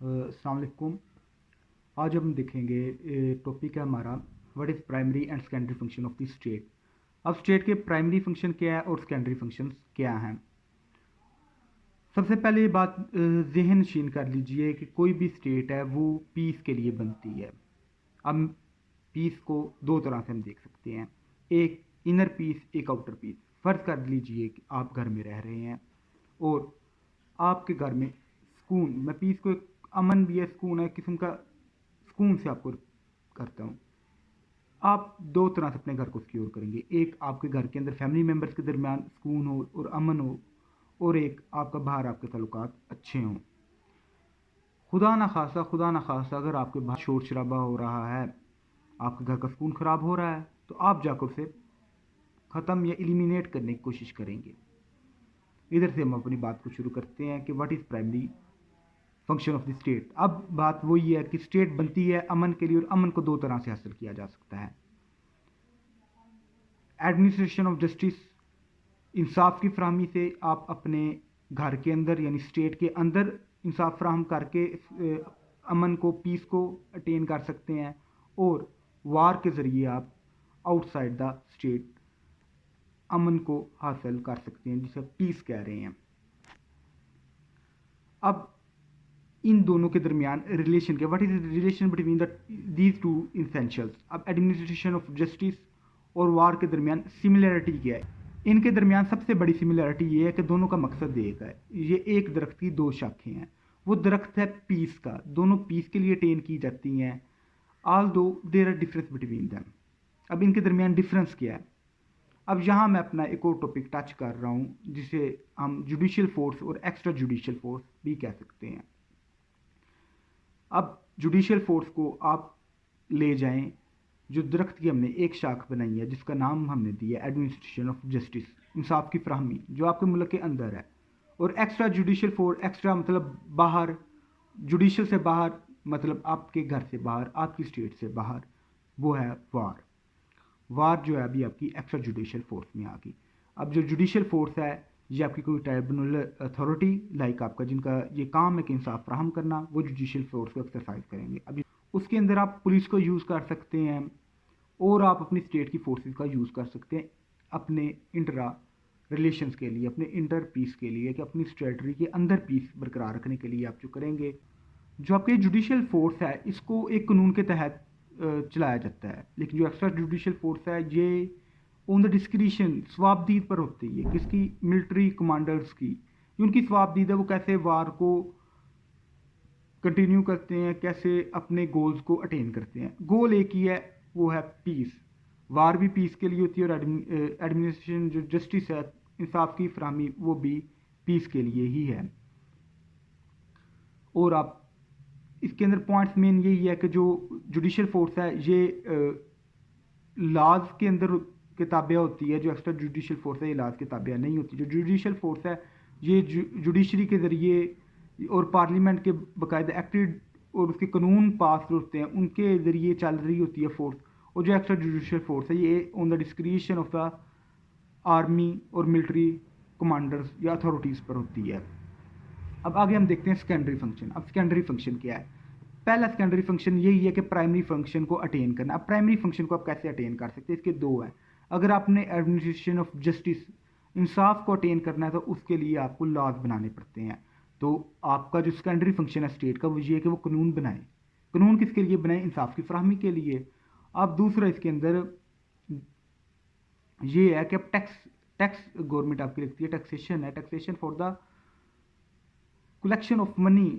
अस्सलाम वालेकुम। आज हम देखेंगे टॉपिक है हमारा what is primary and secondary function of the state. अब स्टेट के प्राइमरी फंक्शन क्या है और सेकेंडरी फंक्शंस क्या हैं। सबसे पहले ये बात जहन नशीन कर लीजिए कि कोई भी स्टेट है वो पीस के लिए बनती है। अब पीस को दो तरह से हम देख सकते हैं, एक इनर पीस, एक आउटर पीस। फ़र्ज़ कर लीजिए कि आप घर में रह रहे हैं और आपके घर में सुकून, मैं पीस को एक अमन भी है, सुकून है, किस्म का सुकून से आपको करता हूँ। आप दो तरह से अपने घर को सिक्योर करेंगे, एक आपके घर के अंदर फैमिली मेम्बर्स के दरमियान सुकून हो और अमन हो, और एक आपका बाहर आपके ताल्लुकात अच्छे हों। खुदा ना खासा अगर आपके बाहर शोर शराबा हो रहा है, आपके घर का सुकून ख़राब हो रहा है, तो आप जाकर उसे ख़त्म या एलिमिनेट करने की कोशिश करेंगे। इधर से हम अपनी बात को शुरू करते हैं कि what is primary function of the state. अब बात वही है कि स्टेट बनती है अमन के लिए, और अमन को दो तरह से हासिल किया जा सकता है। एडमिनिस्ट्रेशन ऑफ जस्टिस, इंसाफ की फरहमी से आप अपने घर के अंदर यानी स्टेट के अंदर इंसाफ फराहम करके अमन को, पीस को अटेन कर सकते हैं, और वार के ज़रिए आप आउटसाइड द स्टेट अमन को हासिल कर सकते हैं, जिसे पीस कह रहे हैं। अब इन दोनों के दरमियान रिलेशन क्या, what is relation between these two essentials. अब एडमिनिस्ट्रेशन ऑफ जस्टिस और वार के दरमियान सिमिलरिटी क्या है। इनके दरमियान सबसे बड़ी सिमिलरिटी ये है कि दोनों का मकसद एक है। ये एक दरख्त की दो शाखें हैं, वो दरख्त है पीस का, दोनों पीस के लिए अटेन की जाती हैं, although there are difference between them. अब इनके दरमियान डिफरेंस क्या है। अब यहाँ मैं अपना एक और टॉपिक टच कर रहा हूँ, जिसे हम जुडिशियल फोर्स और एक्स्ट्रा जुडिशियल फोर्स भी कह सकते हैं। अब जुडिशियल फोर्स को आप ले जाएं, जो दरख्त की हमने एक शाख बनाई है जिसका नाम हमने दिया एडमिनिस्ट्रेशन ऑफ जस्टिस, इंसाफ की फ्राहमी, जो आपके मुल्क के अंदर है। और एक्स्ट्रा जुडिशियल फोर्स, एक्स्ट्रा मतलब बाहर, जुडिशियल से बाहर मतलब आपके घर से बाहर, आपकी स्टेट से बाहर, वो है वार। वार जो है अभी आपकी एक्स्ट्रा जुडिशियल फोर्स में आ गई। अब जो जुडिशियल फोर्स है ये आपकी कोई ट्राइब्यूनल अथॉरिटी लाइक आपका, जिनका ये काम है कि इंसाफ फ्राहम करना, वो जुडिशियल फोर्स को एक्सरसाइज करेंगे। अभी उसके अंदर आप पुलिस को यूज़ कर सकते हैं, और आप अपनी स्टेट की फोर्सेस का यूज़ कर सकते हैं अपने इंटरा रिलेशंस के लिए, अपने इंटर पीस के लिए, कि अपनी टेरिटरी के अंदर पीस बरकरार रखने के लिए आप जो करेंगे। जो आपके जुडिशियल फोर्स है इसको एक कानून के तहत चलाया जाता है, लेकिन जो एक्स्ट्रा जुडिशियल फोर्स है ये ऑन द डिस्क्रिशन, स्वाबदीद पर होती है। किसकी? मिलिट्री कमांडर्स की। ये उनकी स्वाबदीद है, वो कैसे वार को कंटिन्यू करते हैं, कैसे अपने गोल्स को अटेन करते हैं। गोल एक ही है, वो है पीस। वार भी पीस के लिए होती है, और एडमिनिस्ट्रेशन जो जस्टिस है, इंसाफ की फराहमी, वो भी पीस के लिए ही है। और आप इसके अंदर पॉइंट्स मेन यही है कि जो जुडिशियल फोर्स है ये लॉज के अंदर किताबियाँ होती है, जो एक्स्ट्रा जुडिशियल फोर्स है ये लॉज किताबियाँ नहीं होती। जो जुडिशियल फोर्स है ये जुडिशरी के ज़रिए और पार्लियामेंट के बाकायदा एक्टेड और उसके कानून पास होते हैं, उनके ज़रिए चल रही होती है फोर्स। और जो एक्स्ट्रा जुडिशियल फोर्स है ये on the discretion of the army और मिलिट्री कमांडर्स या अथॉरिटीज़ पर होती है। अब आगे हम देखते हैं सेकेंडरी फंक्शन। अब सेकेंडरी फंक्शन क्या है। पहला सेकेंडरी फंक्शन यही है कि प्राइमरी फंक्शन को अटेन करना। अब प्राइमरी फंक्शन को आप कैसे अटेन कर सकते हैं, इसके दो हैं। अगर आपने एडमिनिस्ट्रेशन ऑफ जस्टिस, इंसाफ को अटेन करना है, तो उसके लिए आपको लॉज बनाने पड़ते हैं। तो आपका जो सेकेंडरी फंक्शन है स्टेट का, वो ये है कि वो कानून बनाए। कानून किसके लिए बनाए? इंसाफ की फराहमी के लिए। अब दूसरा इसके अंदर ये है कि अब टैक्स टैक्स गवर्नमेंट आपकी लिखती है, टैक्सेशन है, taxation for the collection of money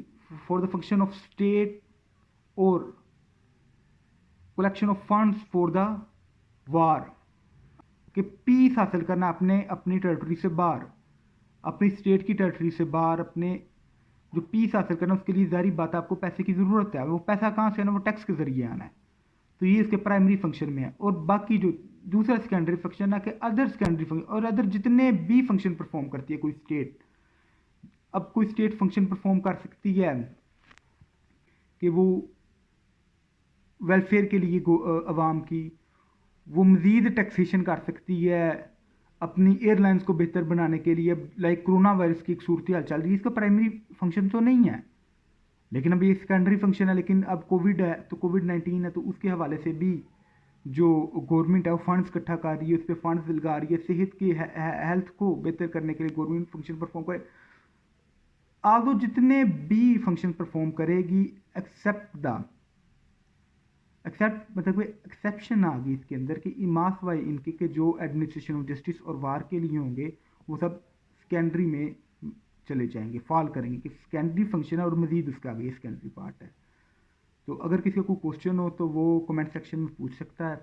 for the function of state or collection of funds for the war, कि पीस हासिल करना अपने अपनी टेरिटरी से बाहर, अपनी स्टेट की टेरिटरी से बाहर, अपने जो पीस हासिल करना उसके लिए ज़ाहिर बात है आपको पैसे की ज़रूरत है। वो पैसा कहाँ से आना? वो टैक्स के ज़रिए आना है। तो ये इसके प्राइमरी फंक्शन में है। और बाकी जो दूसरा सेकेंडरी फंक्शन है कि अदर सेकेंडरी फंक्शन और अदर जितने भी फंक्शन परफॉर्म करती है कोई स्टेट। अब कोई स्टेट फंक्शन परफॉर्म कर सकती है कि वो वेलफेयर के लिए अवाम की, वो मज़ीद टैक्सेशन कर सकती है अपनी एयरलाइंस को बेहतर बनाने के लिए। लाइक कोरोना वायरस की एक सूरत हाल चल रही है, इसका प्राइमरी फंक्शन तो नहीं है। लेकिन अब ये सेकेंडरी फंक्शन है, लेकिन अब कोविड है तो कोविड-19 है तो उसके हवाले से भी जो गवर्नमेंट है वो फंड्स इकट्ठा कर रही है, उस पे फंड्स लगा रही है, सेहत की हेल्थ को बेहतर करने के लिए गवर्नमेंट फंक्शन परफॉर्म करे। आल्दो जितने भी फंक्शन परफॉर्म करेगी, एक्सेप्ट द एक्सेप्ट मतलब कोई एक्सेप्शन आ गई इसके अंदर कि इमास वाई इनके के जो एडमिनिस्ट्रेशन ऑफ जस्टिस और वार के लिए होंगे वो सब सेकेंडरी में चले जाएंगे, फॉल करेंगे कि सेकेंडरी फंक्शन है और मजीद उसका आगे सेकेंडरी पार्ट है। तो अगर किसी का कोई क्वेश्चन हो तो वो कमेंट सेक्शन में पूछ सकता है।